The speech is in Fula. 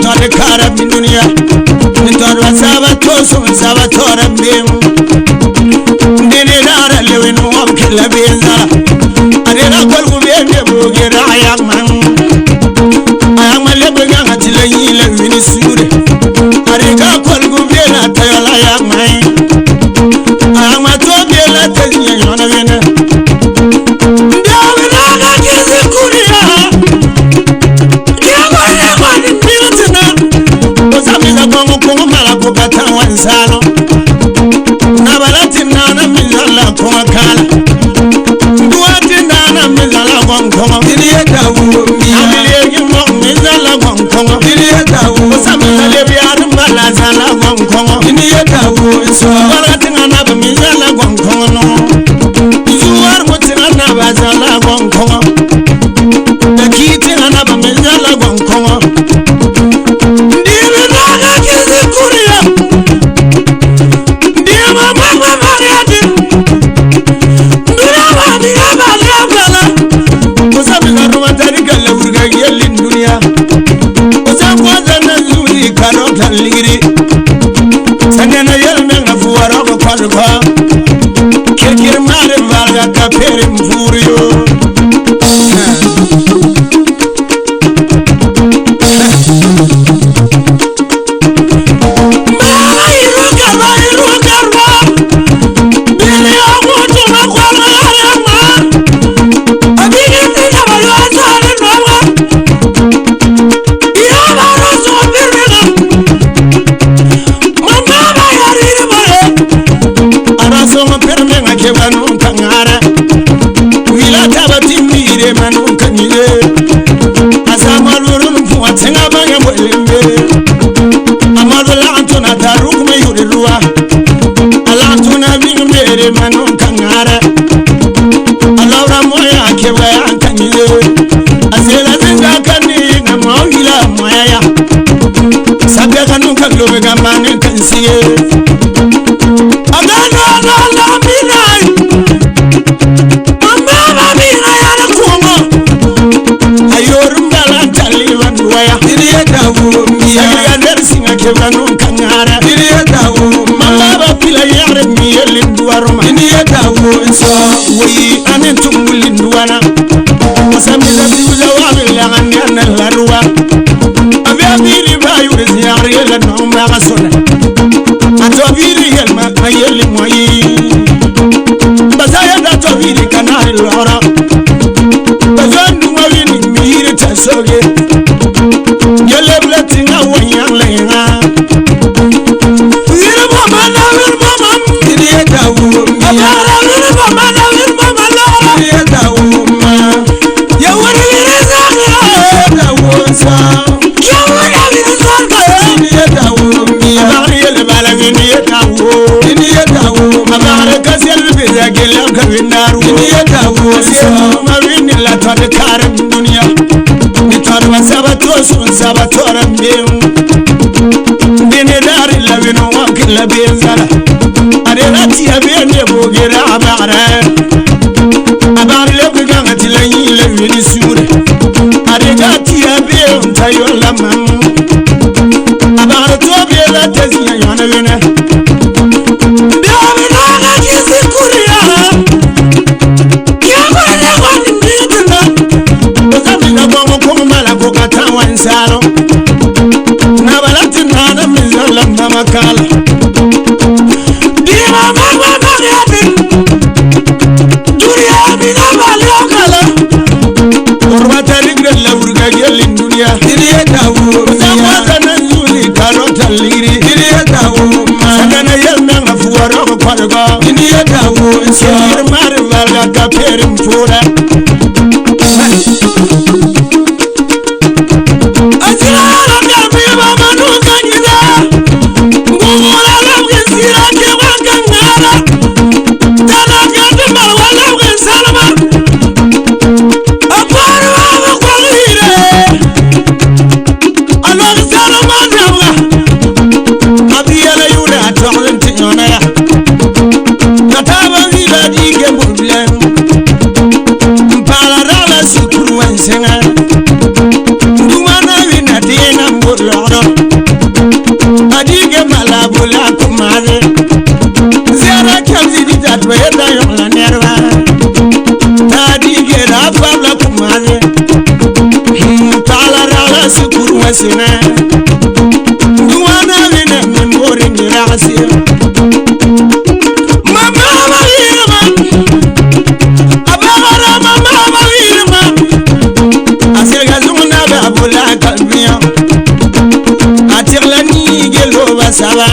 tole kara min dunya ni tol wa sabato so sabato rabbi ndene dara lewin wam kala benza adena kol gu be be bo gira ayak man lebe ga atila yi le wini sure are ga kol gu be na tayola ayak man to be la tazinya yona wena ndawe na ga kizi kuriya kiago ya kwani pilotina ozamiza kongo kongo mala kokata wansano na balati nana mizala kongo kala duwati nana mizala kongo iliye tawu amiliye gimo mizala kongo iliye tawu ozamiza lebiya mbala zala kongo iliye tawu so balati nana mizala kongo no zuwar mutina na bazala kongo dakiti nana mizala kongo ndibe nana kizi kuriya ndibe mama mariati ndura wadi abali abala ozabila rumatari gala urga yelin dunya ozakwaza na zuri karota ligiri sangana yelmen na fuwara ko kwalba kirkir mare valga kapere mfuriyo manu kangara wila tabati mire manu kanyile asamalurun fuatinga banya mwelembe amadula antuna daruk mayuri ruwa alantuna bingmere manu kangara alawra moya kewa kanyile asela zinga kani na mawila moya sabya kanu kaglobe gamane kansiye agano la mina kangara iriya dawo mama ba pila yare mi yelin duwarma iriya dawo so wi anen tumulin duwana musamila biula wa bila ngana la ruwa abya bili ba yure ziyare yela no ma gasona ato bili yel ma yeli moyi bazaya da to bili kana lora bazandu ma wini mi yire tasoge yele blatinga wanyang lenga labenzala adena tiya bene bogera abara le ganga tilanyi le wini sure adega tiya be tayo lamam abara to be la tezinya yana wena dawe na kizi kuriya kiago ya kwani pilotina ozamiza kongo kongo mala kokata wansano na balati nana mizala mama kala iriya dawo zamata na zuli karota liri iriya dawo sagana yelna na fuwara ko kwalga iriya dawo sir mar valga kapere mfura ajira ngambi mama nukanyida ngumura lamge sira ke wakangara tana gade marwala ke salama apara wa kwalire alo basina duwana vina nimbori nirasi mama wirma abara mama wirma asirga zuna babula kalbiya atirla ni gelo basaba